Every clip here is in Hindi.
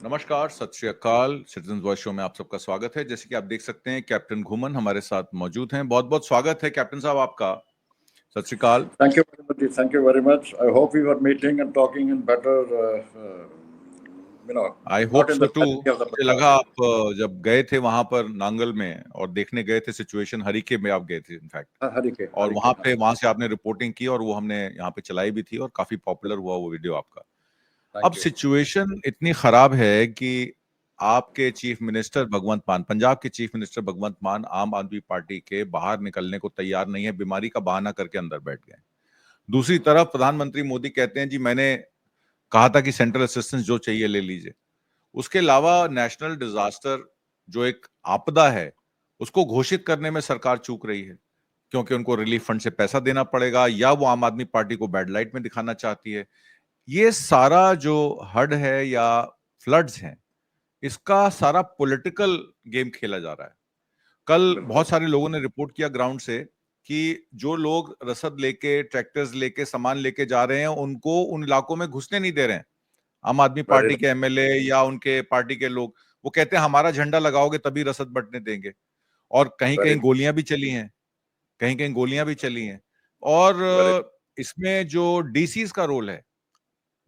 नमस्कार, सत श्री अकाल। सिटीजन वॉइस शो में आप सबका स्वागत है। जैसे कि आप देख सकते हैं, कैप्टन घुमन हमारे साथ मौजूद हैं। बहुत बहुत स्वागत है कैप्टन साहब आपका। सत श्री अकाल। Thank you very much. Thank you very much. I hope we were meeting and talking in better, I hope not in so the two. tragedy of the मुझे लगा Punjab. आप जब गए थे वहां पर नांगल में और देखने गए थे सिचुएशन, हरीके में आप गए थे इनफैक्ट, और Harike, वहां से आपने रिपोर्टिंग की और वो हमने यहाँ पे चलाई भी थी और काफी पॉपुलर हुआ वो वीडियो आपका। अब Thank you. सिचुएशन इतनी खराब है कि आपके चीफ मिनिस्टर भगवंत मान, पंजाब के चीफ मिनिस्टर भगवंत मान आम आदमी पार्टी के बाहर निकलने को तैयार नहीं है, बीमारी का बहाना करके अंदर बैठ गए। दूसरी तरफ प्रधानमंत्री मोदी कहते हैं जी मैंने कहा था कि सेंट्रल असिस्टेंस जो चाहिए ले लीजिए। उसके अलावा नेशनल डिजास्टर जो एक आपदा है उसको घोषित करने में सरकार चूक रही है, क्योंकि उनको रिलीफ फंड से पैसा देना पड़ेगा या वो आम आदमी पार्टी को बैड लाइट में दिखाना चाहती है। ये सारा जो हड है या फ्लड्स हैं, इसका सारा पॉलिटिकल गेम खेला जा रहा है। कल बिल्कुल बहुत सारे लोगों ने रिपोर्ट किया ग्राउंड से कि जो लोग रसद लेके, ट्रैक्टर्स लेके, सामान लेके जा रहे हैं, उनको उन इलाकों में घुसने नहीं दे रहे हैं आम आदमी वेरी पार्टी के एमएलए या उनके पार्टी के लोग। वो कहते हैं हमारा झंडा लगाओगे तभी रसद बंटने देंगे। और कहीं वेरी कहीं गोलियां भी चली हैं, कहीं कहीं गोलियां भी चली हैं। और वेरी इसमें जो डीसीज का रोल है,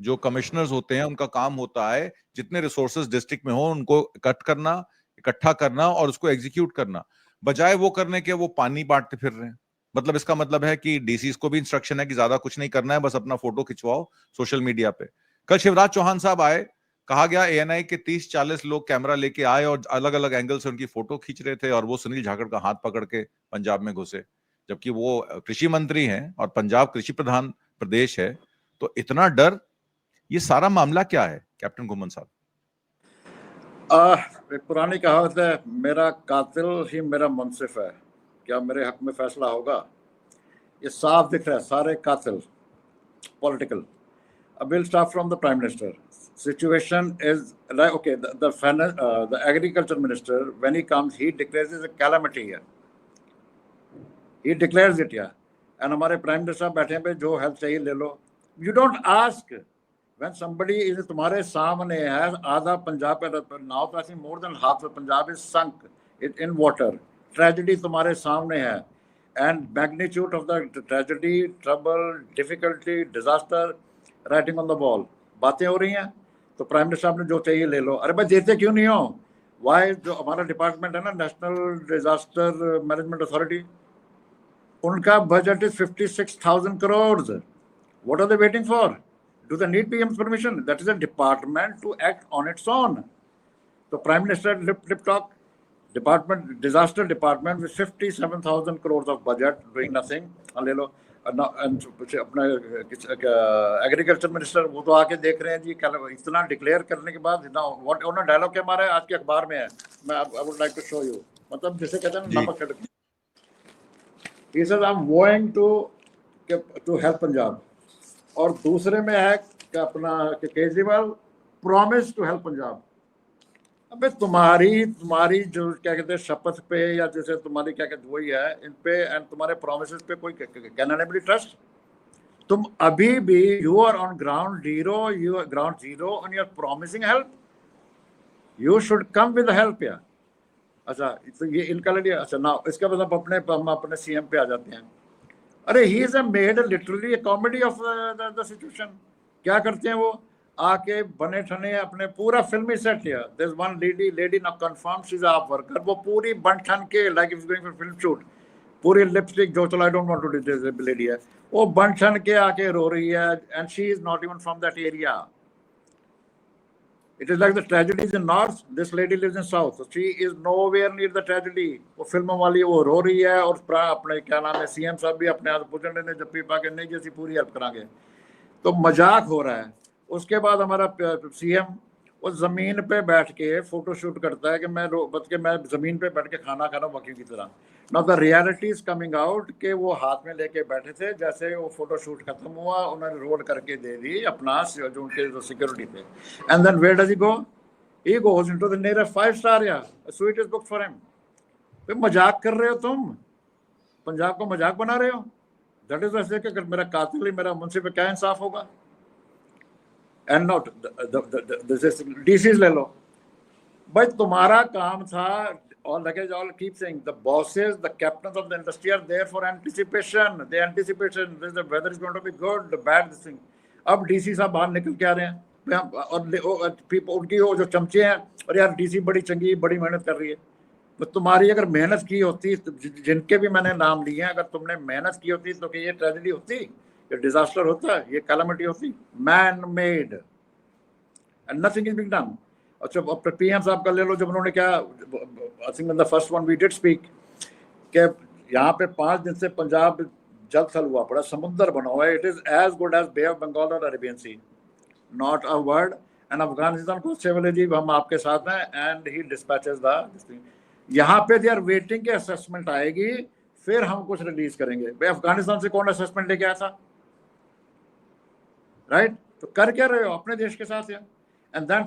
जो कमिश्नर्स होते हैं, उनका काम होता है जितने रिसोर्सेज डिस्ट्रिक्ट में हो उनको इकट्ठा करना और उसको एग्जीक्यूट करना। बजाय वो करने के वो पानी बांटते फिर रहे हैं। मतलब इसका मतलब है कि डीसीज को भी इंस्ट्रक्शन है कि ज्यादा कुछ नहीं करना है, बस अपना फोटो खिंचवाओ सोशल मीडिया पे। कल शिवराज चौहान साहब आए, कहा गया एएनआई के 30-40 लोग कैमरा लेके आए और अलग अलग एंगल से उनकी फोटो खींच रहे थे और वो सुनील जाखड़ का हाथ पकड़ के पंजाब में घुसे, जबकि वो कृषि मंत्री हैं और पंजाब कृषि प्रधान प्रदेश है। तो इतना डर, ये सारा मामला क्या है कैप्टन घुमन साहब? एक पुरानी कहावत है, मेरा कातिल ही मेरा मुंसिफ है, क्या मेरे हक में फैसला होगा? ये साफ दिख रहा है, सारे कातिल political. We'll start from the Prime Minister. Situation is like, okay, the agriculture minister, when he comes, he declares it a calamity here. He declares it here. And हमारे प्राइम मिनिस्टर साहब बैठे पे जो हेल्प चाहिए ले लो। You don't ask when somebody is तुम्हारे सामने है, आधा पंजाब पे now I think more than half of Punjab is sunk in water. Tragedy तुम्हारे सामने है, and magnitude of the tragedy, trouble, difficulty, disaster, writing on the wall. बातें हो रही हैं तो प्राइम मिनिस्टर साहब ने जो चाहिए ले लो। अरे भाई देते क्यों नहीं हो? वाई जो हमारा डिपार्टमेंट है ना, नेशनल डिजास्टर मैनेजमेंट अथॉरिटी, उनका budget is 56,000 crores. What are they waiting for? Do they need PM's permission? That is a department to act on its own. The Prime Minister lip talk, department, disaster department with 57,000 crores of budget doing nothing. ले लो। अपना एग्रीकल्चर मिनिस्टर वो तो आके देख रहे हैं जी, इतना डिक्लेयर करने के बाद व्हाट उन्होंने डायलॉग क्या मारा है, आज के अखबार में है, मैं I would like to show you. मतलब जिसे कहते हैं नमक छिड़क। He says I'm going to help Punjab. और दूसरे में है कि अपना Kejriwal promise to help Punjab. अबे तुम्हारी जो क्या कहते हैं शपथ पे या जैसे तुम्हारी क्या कहते वही है इन पे, एंड तुम्हारे प्रोमिसेस पे कोई कैन एनीबडी ट्रस्ट? तुम अभी भी you are on ground zero and you are promising help. You should come with help यार। अच्छा तो ये इनका ले लिया। अच्छा ना इसके बाद हम अपने सीएम पे आ जाते हैं। अरे he is made literally comedy of the situation. क्या करते हैं वो? आके बने ठने अपने पूरा फिल्मी सेट लिया। There is one lady now confirm she is a worker. वो पूरी बन ठन के like is going for film shoot, पूरी लिपस्टिक जो चलो I don't want to do this lady है, वो बन ठन के आके रो रही है, and she is not even from that area. It is like the tragedy is in north, this lady lives in south, so she is nowhere near the tragedy. वो फिल्मों वाली वो रो रही है और अपने क्या नाम है सीएम साहब भी अपने हाथ पुचंडे ने जप्पी पा के नहीं जैसी पूरी हेल्प करांगे। तो मजाक हो रहा है। उसके बाद हमारा सीएम वो जमीन पे बैठ के फोटो शूट करता है कि मैं जमीन पे बैठ के खाना खा रहा हूँ बाकी की तरह। Now the reality is coming out कि वो हाथ में लेके बैठे थे, जैसे वो फोटो शूट खत्म हुआ उन्होंने रोल करके दे दी अपना जो उनके जो सिक्योरिटी थे। And then where does he go? He goes into the nearest 5 star या suite is book for him. तो मजाक कर रहे हो तुम, पंजाब को मजाक बना रहे हो। दैट इज वैसे कि मेरा कातिल ही मेरा मुंसिफ पे क्या इंसाफ होगा? एंड नॉट डीसीज ले लो भाई, तुम्हारा काम था। और like all keep saying, the bosses, the captains of the industry are there for anticipation. They anticipation this the weather is going to be good, bad this thing. अब डीसी साहब बाहर निकल के आ रहे हैं और उनकी वो जो चमचे हैं, और यार डीसी बड़ी चंगी बड़ी मेहनत कर रही है। तो तुम्हारी अगर मेहनत की होती, जिनके भी मैंने नाम लिए हैं, अगर तुमने मेहनत की होती तो कि ये ट्रेजेडी होती, ये डिजास्टर होता, ये कैलामिटी होती। Man made and nothing is being done. अच्छा, अब पीएम साहब का ले लो, जब उन्होंने क्या, I think the first one we did speak, कि यहाँ पे 5 दिन से पंजाब जल थल हुआ पड़ा, समुद्र बना हुआ है, it is as good as Bay of Bengal और Arabian Sea, not a word. And Afghanistan को सेवल जी हम आपके साथ हैं, एंड ही डिस्पैचेस द, यहाँ पे दे आर वेटिंग के असेसमेंट आएगी, फिर हम कुछ रिलीज करेंगे। भाई अफगानिस्तान से कौन असेसमेंट लेके आया था, राइट? तो कर क्या रहे हो अपने देश के साथ यार? And then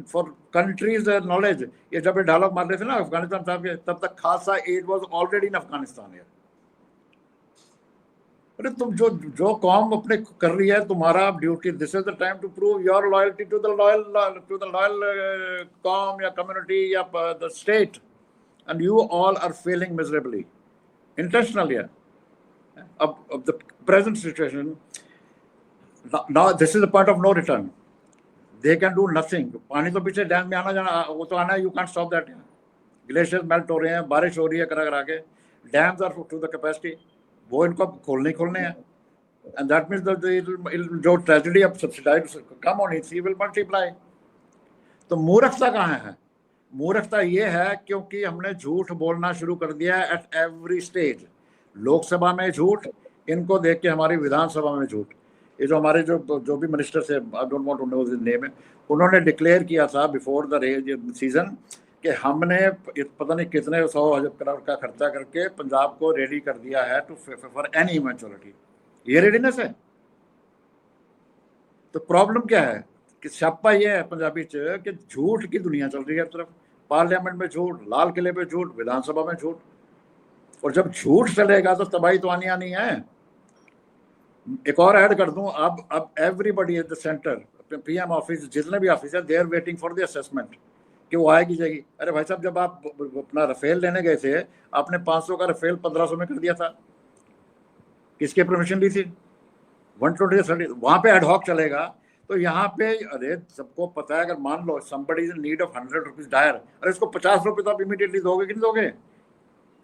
for countries knowledge, ये जब ये डायलॉग मार रहे थे ना अफगानिस्तान साहब के, तब तक Khalsa aid was already in Afghanistan यार। अरे तुम जो कौम अपने कर रही है, तुम्हारा duty, this is the time to prove your loyalty to the loyal कौम या कम्युनिटी या the state, and you all are failing miserably intentionally. Of the present situation, now this is the point of no return. They can do nothing. पानी तो पीछे डैम में आना जाना, वो तो आना है, you can't stop that. Glacier melt हो रहे हैं, बारिश हो रही है करा के, dams are to the capacity, वो इनको खोलने हैं, एंड दैट मीन्स जो ट्रेजेडी अब सब्सिडाइज कम होनी थी विल मल्टीप्लाई। तो मूर्खता कहाँ है? मूर्खता ये है क्योंकि हमने झूठ बोलना शुरू कर दिया है एट एवरी स्टेज। लोकसभा में झूठ, इनको देख के हमारी विधानसभा में झूठ। ये जो हमारे जो भी मिनिस्टर थे, I don't want to know his name, उन्होंने डिक्लेयर किया था बिफोर द सीजन कि हमने पता नहीं कितने 100 करोड़ का खर्चा करके पंजाब को रेडी कर दिया है टू फॉर एनी इवेंचुअलिटी। ये रेडीनेस है? तो प्रॉब्लम क्या है कि छापा ये है पंजाबी च कि झूठ की दुनिया चल रही है। तरफ पार्लियामेंट में झूठ, लाल किले पे झूठ, विधानसभा में झूठ, और जब झूठ चलेगा तो तबाही तो आनी है। एक और ऐड कर दूं, अब everybody at the centre, PM office, जितने भी ऑफिस है, they are waiting for the assessment कि वो आएगी जाएगी। अरे भाई साहब, जब आप अपना राफेल लेने गए थे, आपने 500 का राफेल 1500 में कर दिया था, किसके परमिशन ली थी? 120 वहां पे एडहॉक चलेगा। तो यहाँ पे अरे सबको पता है, अगर मान लो somebody is in need of 100 rupees dire, अरे इसको 50 रुपये तो आप इमीडिएटली दोगे कि नहीं दोगे,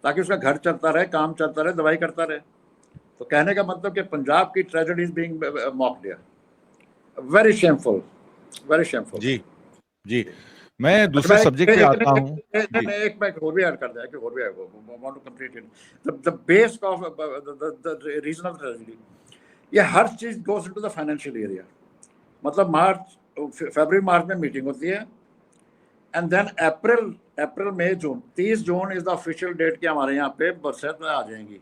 ताकि उसका घर चलता रहे, काम चलता रहे, दवाई करता रहे। तो कहने का मतलब कि पंजाब की tragedy is being mocked here. Very shameful, very shameful. जी मैं दूसरे सब्जेक्ट पे आता हूं। एक मैं और भी ऐड कर दिया कि और भी want to complete it the base of the reason of tragedy. ये हर चीज goes into the financial area. मतलब फरवरी मार्च में मीटिंग होती है, and then April May June, 30 June is the official date कि हमारे यहाँ पे बरसात आ जाएंगी।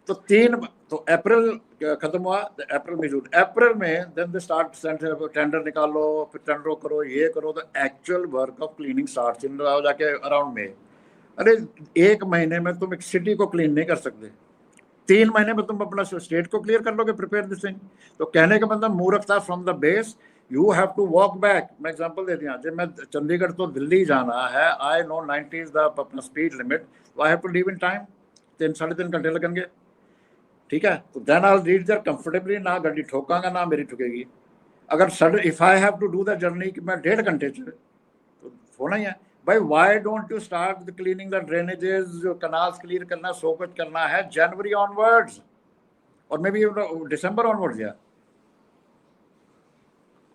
तो अप्रैल खत्म हुआ, अप्रैल में जून, अप्रैल में देन दे स्टार्ट टेंडर निकालो, फिर टेंडर करो, ये करो, तो actual work of cleaning start in जाके अराउंड मई। अरे 1 महीने में तुम एक सिटी को क्लीन नहीं कर सकते, 3 महीने में तुम अपना स्टेट को क्लियर कर लोगे, प्रिपेयर दिस थिंग। तो कहने का मतलब मूर्खता from the base, you have to walk back. मैं एग्जांपल दे दिया, जब मैं चंडीगढ़ तो दिल्ली जाना है, आई नो 90 इज द अपना speed limit, I have to leave in time, 3-3.5 घंटे लगेंगे, ठीक है? तो then I will reach there comfortably, ना गाड़ी ठोकांगा ना मेरी ठुकेगी। अगर sudden if I have to do the journey कि मैं 1.5 घंटे से, तो होना ही है भाई। Why don't you start the cleaning the drainages, जो कनाल्स क्लियर करना, सो कुछ करना है जनवरी ऑनवर्ड्स, और मे बी दिसंबर ऑनवर्ड्स। यार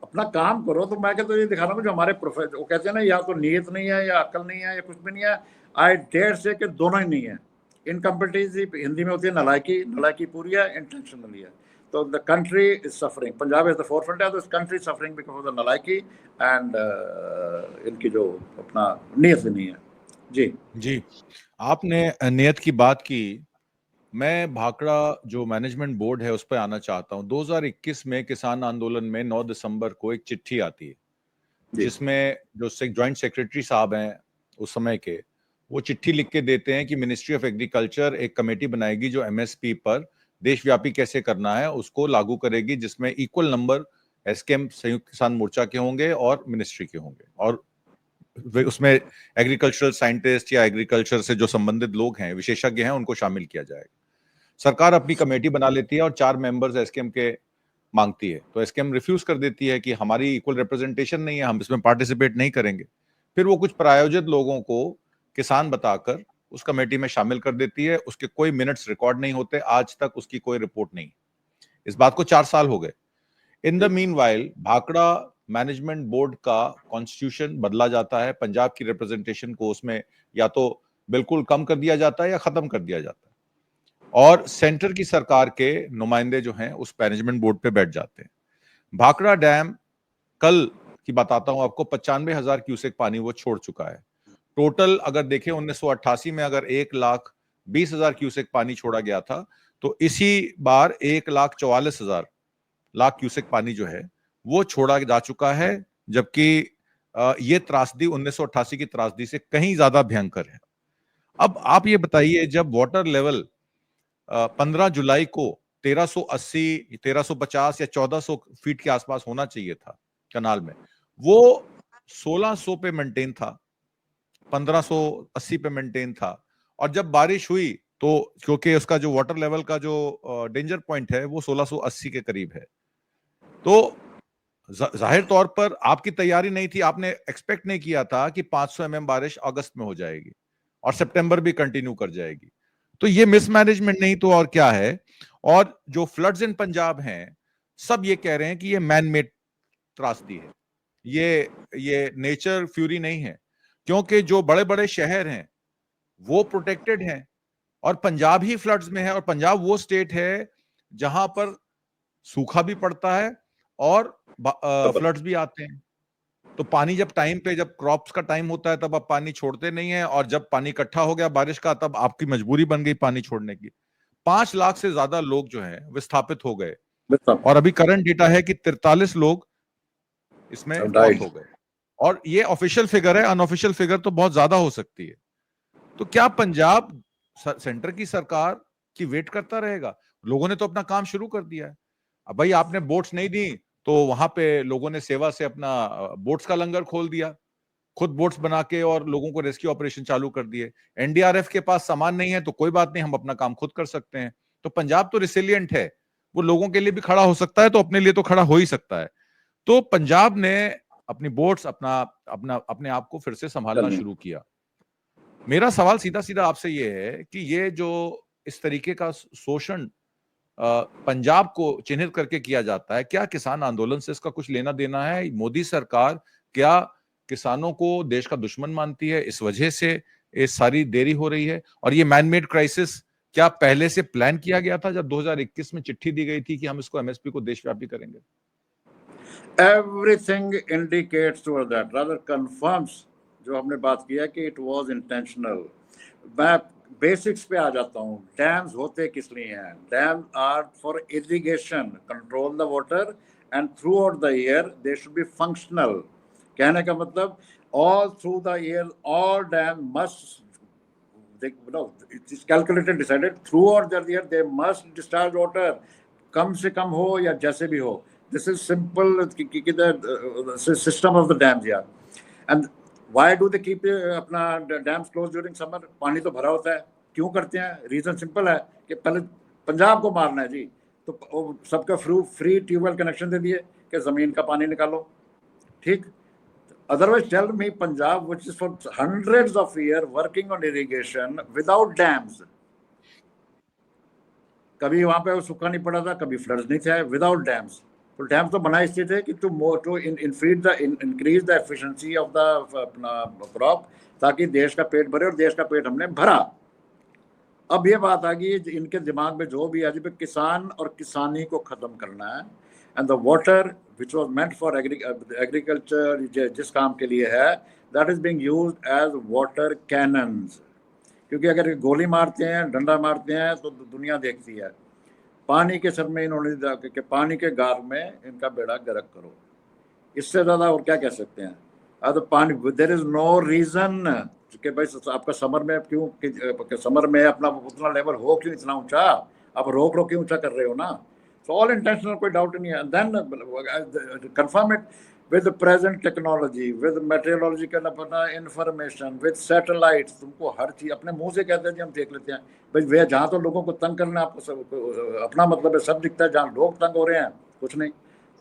अपना काम करो। तो मैं कहता हूँ ये दिखा रहा हूँ, जो हमारे प्रोफेसर वो कहते हैं ना, या तो नीयत नहीं है, या अकल नहीं है, या कुछ भी नहीं है। आई डेयर से कि दोनों ही नहीं है। इनकम्पिटेंसी हिंदी में होती है नलायकी पूरी है, इंटेंशनली है। तो the country is suffering, Punjab is the forefront है, तो country suffering because of the नलायकी एंड इनकी जो अपना नीयत नहीं है। जी आपने नियत की बात की। मैं भाखड़ा जो मैनेजमेंट बोर्ड है उस पर आना चाहता हूं। 2021 में किसान आंदोलन में 9 दिसंबर को एक चिट्ठी आती है, जिसमें जो ज्वाइंट सेक्रेटरी साहब हैं उस समय के, वो चिट्ठी लिख के देते हैं कि मिनिस्ट्री ऑफ एग्रीकल्चर एक कमेटी बनाएगी जो एमएसपी पर देशव्यापी कैसे करना है उसको लागू करेगी, जिसमें इक्वल नंबर एसकेएम संयुक्त किसान मोर्चा के होंगे और मिनिस्ट्री के होंगे, और उसमें एग्रीकल्चरल साइंटिस्ट या एग्रीकल्चर से जो संबंधित लोग हैं, विशेषज्ञ हैं, उनको शामिल किया जाएगा। सरकार अपनी कमेटी बना लेती है और 4 मेंबर्स एसकेएम के मांगती है, तो एसकेएम रिफ्यूज कर देती है कि हमारी इक्वल रिप्रेजेंटेशन नहीं है, हम इसमें पार्टिसिपेट नहीं करेंगे। फिर वो कुछ प्रायोजित लोगों को किसान बताकर उस कमेटी में शामिल कर देती है। उसके कोई मिनट्स रिकॉर्ड नहीं होते, आज तक उसकी कोई रिपोर्ट नहीं। इस बात को 4 साल हो गए। In the meanwhile Bhakra management board का कॉन्स्टिट्यूशन बदला जाता है। पंजाब की रिप्रेजेंटेशन को उसमें या तो बिल्कुल कम कर दिया जाता है या खत्म कर दिया जाता है, और सेंटर की सरकार के नुमाइंदे जो हैं उस मैनेजमेंट बोर्ड पे बैठ जाते हैं। भाखड़ा डैम कल की बताता हूं आपको, 95,000 क्यूसेक पानी वो छोड़ चुका है। टोटल अगर देखें 1988 में अगर 1,20,000 क्यूसेक पानी छोड़ा गया था, तो इसी बार 1,44,000 क्यूसेक पानी जो है वो छोड़ा जा चुका है, जबकि ये त्रासदी 1988 की त्रासदी से कहीं ज्यादा भयंकर है। अब आप ये बताइए, जब वाटर लेवल 15 जुलाई को 1380, 1350 या 1400 फीट के आसपास होना चाहिए था कनाल में, वो 1600 पे मेंटेन था, 1580 पे मेंटेन था। और जब बारिश हुई तो क्योंकि उसका जो वाटर लेवल का जो डेंजर पॉइंट है वो 1680 के करीब है, तो जाहिर तौर पर आपकी तैयारी नहीं थी, आपने एक्सपेक्ट नहीं किया था कि 500 mm बारिश अगस्त में हो जाएगी और सितंबर भी कंटिन्यू कर जाएगी। तो ये मिसमैनेजमेंट नहीं तो और क्या है। और जो फ्लड्स इन पंजाब हैं, सब ये कह रहे हैं कि ये मैन मेड त्रासदी है, ये नेचर फ्यूरी नहीं है, क्योंकि जो बड़े बड़े शहर हैं वो प्रोटेक्टेड हैं और पंजाब ही फ्लड्स में है, और पंजाब वो स्टेट है जहां पर सूखा भी पड़ता है और फ्लड्स भी आते हैं। तो पानी जब टाइम पे, जब क्रॉप्स का टाइम होता है तब आप पानी छोड़ते नहीं है, और जब पानी इकट्ठा हो गया बारिश का तब आपकी मजबूरी बन गई पानी छोड़ने की। 5 लाख से ज्यादा लोग जो हैं विस्थापित हो गए, और अभी करंट डेटा है कि 43 लोग इसमें मौत हो गए, और ये ऑफिशियल फिगर है, अनऑफिशियल फिगर तो बहुत ज्यादा हो सकती है। तो क्या पंजाब सेंटर की सरकार की वेट करता रहेगा? लोगों ने तो अपना काम शुरू कर दिया है। अब भाई आपने बोट्स नहीं दी तो वहां पे लोगों ने सेवा से अपना बोट्स का लंगर खोल दिया, खुद बोट्स बना के और लोगों को रेस्क्यू ऑपरेशन चालू कर दिए। एनडीआरएफ के पास सामान नहीं है तो कोई बात नहीं, हम अपना काम खुद कर सकते हैं। तो पंजाब तो रिसिलियंट है, वो लोगों के लिए भी खड़ा हो सकता है, तो अपने लिए तो खड़ा हो ही सकता है। तो पंजाब ने अपनी बोट्स अपने आप को फिर से संभालना शुरू किया। मेरा सवाल सीधा सीधा आपसे ये है कि ये जो इस तरीके का शोषण पंजाब को चिन्हित करके किया जाता है, क्या किसान आंदोलन से इसका कुछ लेना देना है? मोदी सरकार क्या किसानों को देश का दुश्मन मानती है, इस वजह से ये सारी देरी हो रही है? और ये मैनमेड क्राइसिस क्या पहले से प्लान किया गया था, जब 2021 में चिट्ठी दी गई थी कि हम इसको एमएसपी को देशव्यापी करेंगे? Everything indicates towards that, rather confirms जो हमने बात किया कि it was intentional। मैं बेसिक्स पे आ जाता हूँ। डैम्स होते किस लिए हैं? Dam are for irrigation, control the water, and throughout the year they should be functional. कहने का मतलब all through the year all dam must, it's calculated, decided throughout the year they must discharge water, कम से कम हो या जैसे भी हो। This is simple, the system of the dams here. And why do they keep अपना dams closed during summer? पानी तो भरा होता है, क्यों करते हैं? रीजन सिंपल है कि पहले पंजाब को मारना है जी, तो सबका फ्री ट्यूबवेल कनेक्शन दे दिए कि जमीन का पानी निकालो, ठीक। Otherwise tell me Punjab, which is for hundreds of years working on irrigation without dams, कभी वहां पे सूखा नहीं पड़ा था, कभी फ्लड्स नहीं थे, विदाउट डैम्स। तो डैम्स तो बनाए इसलिए थे कि to increase the efficiency of the अपना क्रॉप, ताकि देश का पेट भरे, और देश का पेट हमने भरा। अब ये बात आ गई इनके दिमाग में जो भी आज पे किसान और किसानी को खत्म करना है, and the water which was meant for agriculture, जिस काम के लिए है, that is being used as water cannons. क्योंकि अगर गोली मारते हैं, डंडा मारते हैं, तो दुनिया देखती है। पानी के सर में इन्होंने कि पानी के गार में इनका बेड़ा गर्क करो, इससे ज़्यादा और क्या कह सकते हैं? तो पानी, देयर इज नो रीज़न कि भाई आपका समर में क्यों, कि समर में अपना उतना लेवल हो क्यों इतना ऊंचा, आप रोक क्यों ऊंचा कर रहे हो ना? So all intentional, कोई doubt नहीं है. And then confirm it with the present technology, with meteorological अपना information, with satellites. तुमको हर चीज अपने मुंह से कहते हैं जी हम देख लेते हैं भाई. वे जहाँ तो लोगों को तंग करना आपको सब अपना मतलब है, सब दिखता है. जहाँ लोग तंग हो रहे हैं कुछ नहीं.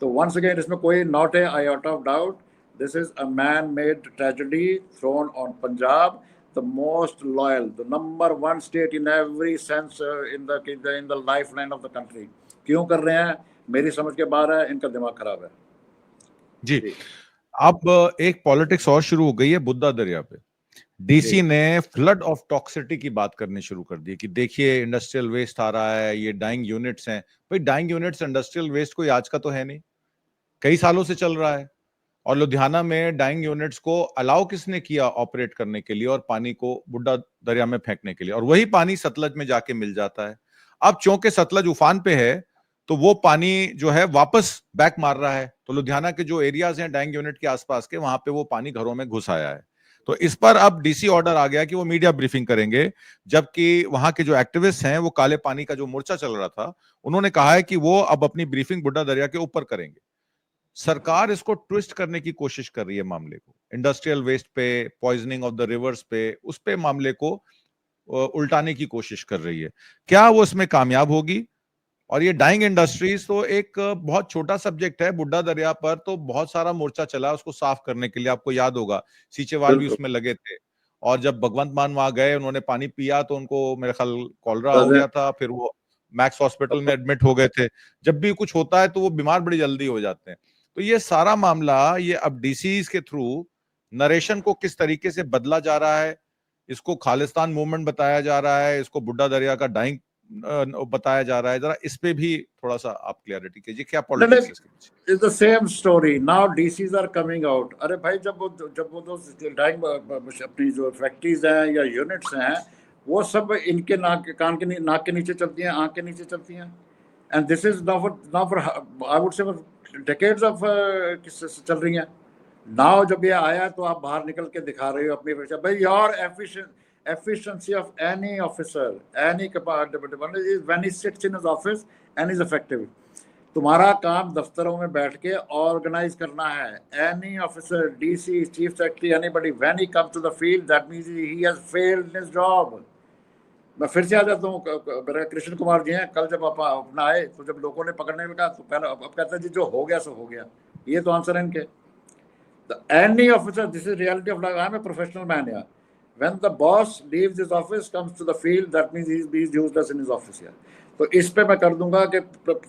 तो once again इसमें कोई not a iota of doubt. This is a man-made tragedy thrown on Punjab, the most loyal, the number one state in every sense in the lifeline of the country. क्यों कर रहे हैं मेरी समझ के बाहर है. इनका दिमाग खराब है जी. अब एक पॉलिटिक्स और शुरू हो गई है बुद्धा दरिया पे. डीसी ने फ्लड ऑफ टॉक्सिटी की बात करनी शुरू कर दी कि देखिए इंडस्ट्रियल वेस्ट आ रहा है, ये डाइंग यूनिट्स हैं. भाई डाइंग यूनिट्स इंडस्ट्रियल वेस्ट कोई आज का तो है नहीं, कई सालों से चल रहा है. और लुधियाना में डाइंग यूनिट्स को अलाउ किसने किया ऑपरेट करने के लिए और पानी को बुड्ढा दरिया में फेंकने के लिए, और वही पानी सतलज में जाके मिल जाता है. अब चूंकि सतलज उफान पे है तो वो पानी जो है वापस बैक मार रहा है. तो लुधियाना के जो एरियाज हैं डाइंग यूनिट के आसपास के, वहां पे वो पानी घरों में घुस आया है. तो इस पर अब डीसी ऑर्डर आ गया कि वो मीडिया ब्रीफिंग करेंगे, जबकि वहां के जो एक्टिविस्ट हैं वो काले पानी का जो मोर्चा चल रहा था, उन्होंने कहा है कि वो अब अपनी ब्रीफिंग बुड्ढा दरिया के ऊपर करेंगे. सरकार इसको ट्विस्ट करने की कोशिश कर रही है मामले को, इंडस्ट्रियल वेस्ट पे, पॉइजनिंग ऑफ द रिवर्स पे, उस पे मामले को उल्टाने की कोशिश कर रही है. क्या वो इसमें कामयाब होगी? और ये डाइंग इंडस्ट्रीज तो एक बहुत छोटा सब्जेक्ट है. बुड्ढा दरिया पर तो बहुत सारा मोर्चा चला उसको साफ करने के लिए. आपको याद होगा सीचेवाल भी उसमें लगे थे, और जब भगवंत मान वहां गए, उन्होंने पानी पिया तो उनको मेरे ख्याल कॉलरा हो गया था, फिर वो मैक्स हॉस्पिटल में एडमिट हो गए थे. जब भी कुछ होता है तो वो बीमार बड़ी जल्दी हो जाते हैं. तो ये सारा मामला ये अब डीसीज के थ्रू नरेशन को किस तरीके से बदला जा रहा है, इसको खालिस्तान मूवमेंट बताया जा रहा है, इसको बुड्ढा दरिया का डाइंग बताया जा रहा है. जरा इस पे भी थोड़ा सा आप क्लैरिटी कीजिए, क्या पॉलिटिक्स है इसके पीछे? It's the same story. Now DCs are coming out. अरे भाई जब वो तो डाइंग अपनी जो फैक्ट्रीज हैं या यूनिट्स हैं वो सब इनके नाक के नीचे चलती हैं, आंख के नीचे चलती हैं. And this is now for I would say decades of चल रही हैं. नाउ जब ये आया तो आप बाहर निकल के दिखा रहे हो अपनी भाई. Your efficiency of any officer, any department is when he sits in his office and is effective. तुम्हारा काम दफ्तरों में बैठ के ऑर्गेनाइज करना है. Any officer, DC, chief secretary, anybody when he comes to the field that means he has failed in his job. मैं फिर से आ जाता हूँ. मेरा कृष्ण कुमार जी हैं, कल जब अपना आए तो जब लोगों ने पकड़ने लगा तो पहले अब कहते हैं जी जो हो गया सो हो गया. ये तो आंसर है इनके. Any officer, this is reality of life. I am a professional man यार. When the boss leaves his office, comes to the field, that means he's useless in his office here. तो इस पे मैं कर दूंगा कि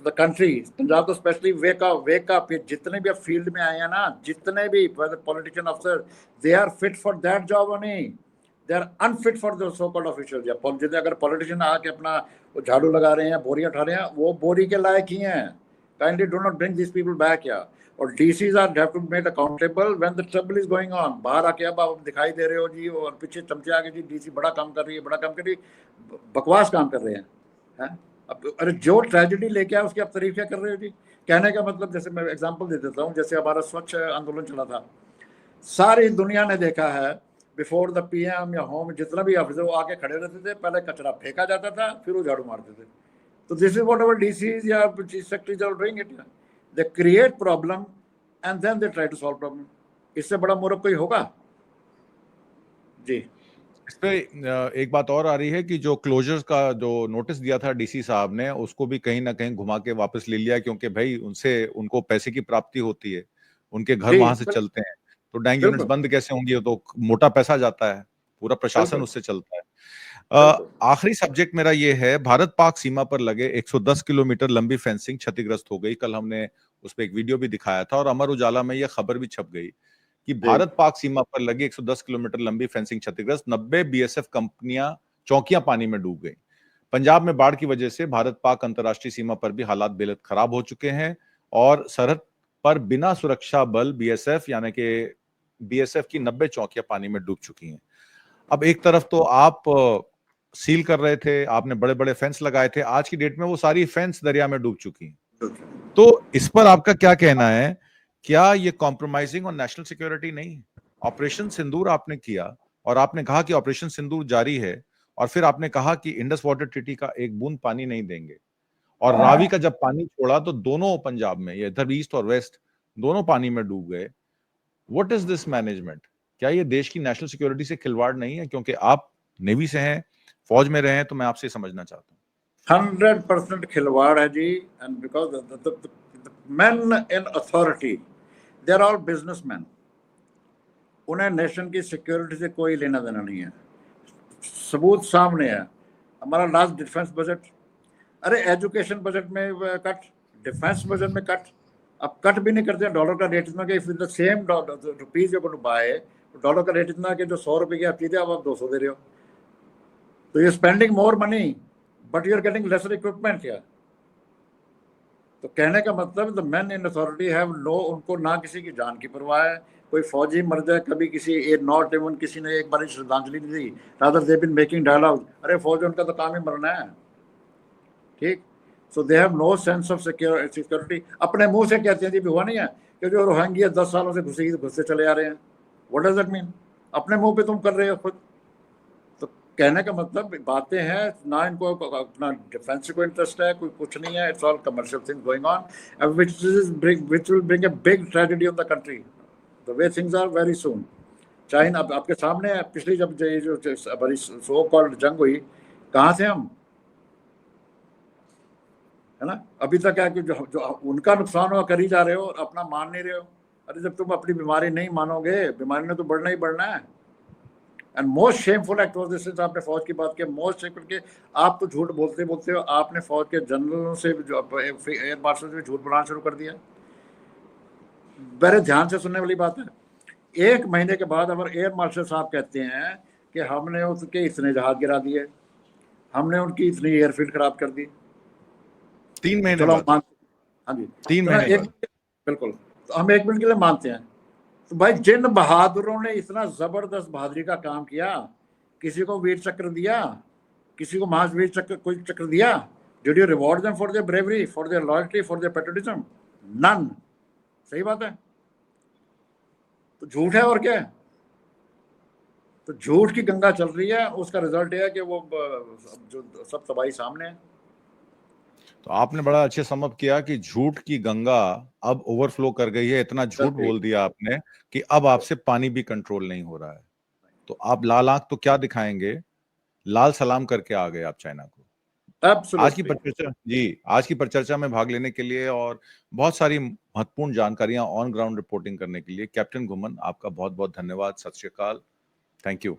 the country, पंजाब तो स्पेशली wake up. जितने भी अब फील्ड में आए हैं ना, जितने भी politician officer, they are fit for that job only. They are unfit for the so-called officials. या जितने अगर politician आके अपना झाड़ू लगा रहे हैं, बोरियां उठा रहे हैं, वो बोरी के लायक ही हैं. Kindly do not bring these people back here. और DCs are have to be made accountable when the trouble is going on. बाहर आके अब आप दिखाई दे रहे हो जी, और पीछे चमचे आके जी डीसी बड़ा काम कर रही है, बकवास काम कर रहे हैं. अब अरे जो ट्रेजेडी लेके आए उसकी आप तारीफ क्या कर रहे हो जी? कहने का मतलब, जैसे मैं एग्जांपल दे देता हूँ, जैसे हमारा स्वच्छ आंदोलन चला था, सारी दुनिया ने देखा है बिफोर द PM या होम जितना भी ऑफिसर वो आके खड़े रहते थे, पहले कचरा फेंका जाता था, फिर वो झाड़ू मारते थे. तो this is whatever DCs या chief secretaries are doing it. They create problem and then they try to solve problem. इससे बड़ा मूर्ख कोई होगा जी? इस पे एक बात और आ रही है कि जो क्लोजर्स का जो नोटिस दिया था डीसी साहब ने, उसको भी कहीं ना कहीं घुमा के वापस ले लिया, क्योंकि भाई उनको पैसे की प्राप्ति होती है, उनके घर वहां से चलते हैं. तो डाइंग यूनिट्स बंद कैसे होंगी? तो मोटा पैसा जाता है, पूरा प्रशासन उससे चलता है. आखिरी सब्जेक्ट मेरा ये है, भारत पाक सीमा पर लगे 110 किलोमीटर लंबी फेंसिंग क्षतिग्रस्त हो गई. कल हमने उस पर एक वीडियो भी दिखाया था और अमर उजाला में यह खबर भी छप गई कि भारत पाक सीमा पर लगी 110 किलोमीटर लंबी फेंसिंग क्षतिग्रस्त. 90 BSF कंपनियां, चौकियां पानी में डूब गई. पंजाब में बाढ़ की वजह से भारत पाक अंतर्राष्ट्रीय सीमा पर भी हालात बेहद खराब हो चुके हैं और सरहद पर बिना सुरक्षा बल BSF यानी कि BSF की 90 चौकियां पानी में डूब चुकी हैं. अब एक तरफ तो आप सील कर रहे थे, आपने बड़े बड़े फेंस लगाए थे, आज की डेट में वो सारी फेंस दरिया में डूब चुकी हैं. तो इस पर आपका क्या कहना है? क्या ये कॉम्प्रोमाइजिंग और नेशनल सिक्योरिटी नहीं है? ऑपरेशन सिंदूर आपने किया और आपने कहा कि ऑपरेशन सिंदूर जारी है, और फिर आपने कहा कि इंडस वाटर ट्रीटी का एक बूंद पानी नहीं देंगे, और रावी का जब पानी छोड़ा तो दोनों पंजाब में, ये इधर ईस्ट और वेस्ट दोनों पानी में डूब गए। What is this management? क्या ये देश की नेशनल सिक्योरिटी से खिलवाड़ नहीं है? क्योंकि आप नेवी से हैं, फौज में रहे हैं, तो मैं आपसे समझना चाहता हूँ। 100% खिलवाड़ है जी। And because men in authority, they are all businessmen. उन्हें नेशन की सिक्योरिटी से कोई लेना देना नहीं है। सबूत सामने है। हमारा लास्ट डिफेंस बजट, अरे एजुकेशन बजट में कट, डिफेंस बजट में कट। अब कट भी नहीं करते। डॉलर का रेट इतना कि if the same rupees you going to buy, dollar का रेट इतना कि जो 100 रुपए की आप चीजें अब आप 200 दे रहे हो। तो you spending more money but you are getting lesser equipment here. तो कहने का मतलब the man in authority have no, उनको ना किसी की जान की परवाह है। कोई फौजी मर जाए कभी, किसी नॉट इवन किसी ने एक बार श्रद्धांजलि नहीं दी, rather they been making dialogue. अरे फौजी, उनका तो काम ही मरना है, ठीक। So they have no sense of security. अपने मुंह से कहते हैं जी भी हुआ नहीं है कि जो रोहिंग्या 10 सालों से घुसते चले आ रहे हैं। What does that mean? अपने मुंह पे तुम कर रहे हो खुद। तो कहने का मतलब बातें हैं ना, इनको अपना डिफेंस से कोई इंटरेस्ट है, कोई कुछ नहीं है। It's all commercial thing going on which will bring a big tragedy on the country the way things are very soon. China अब आपके सामने है। पिछली जब जो हमारी सो कॉल्ड जंग हुई, कहाँ थे हम, है ना? अभी तक है कि जो उनका नुकसान हुआ कर ही जा रहे हो और अपना मान नहीं रहे हो। अरे जब तुम अपनी बीमारी नहीं मानोगे, बीमारी ने तो बढ़ना ही बढ़ना है। And most shameful act was this, आपने फौज की बात की, मोस्ट शेमफुल के आप तो झूठ बोलते बोलते हो। आपने फौज के जनरलों से जो एयर मार्शल से झूठ बोलना शुरू कर दिया। बड़े ध्यान से सुनने वाली बात है। 1 महीने के बाद अगर एयर मार्शल साहब कहते हैं कि हमने उसके इतने जहाज गिरा दिए, हमने उनकी इतनी एयरफील्ड खराब कर दी, 3 महीने चलो बाद, मान, हाँ जी, 3 तो ना महीने एक, बाद। बिल्कुल, तो हम 1 मिनट के लिए मानते हैं। तो भाई जिन बहादुरों ने इतना जबरदस्त बहादुरी का काम किया, किसी को वीर चक्र दिया, किसी को महावीर चक्र, कोई चक्र दिया? Did you reward them for their bravery, for their loyalty, for their patriotism? None. सही बात है। तो झूठ है और क्या है? तो झूठ की गंगा चल रही है। उसका रिजल्ट ये है कि वो जो सब तबाही सामने है। तो आपने बड़ा अच्छे समअप किया कि झूठ की गंगा अब ओवरफ्लो कर गई है। इतना झूठ बोल दिया आपने कि अब आपसे पानी भी कंट्रोल नहीं हो रहा है। तो आप लाल आंख तो क्या दिखाएंगे, लाल सलाम करके आ गए आप चाइना को। आज की परिचर्चा जी, आज की परिचर्चा में भाग लेने के लिए और बहुत सारी महत्वपूर्ण जानकारियां ऑन ग्राउंड रिपोर्टिंग करने के लिए कैप्टन घुमन, आपका बहुत बहुत धन्यवाद। सत श्री अकाल। Thank you.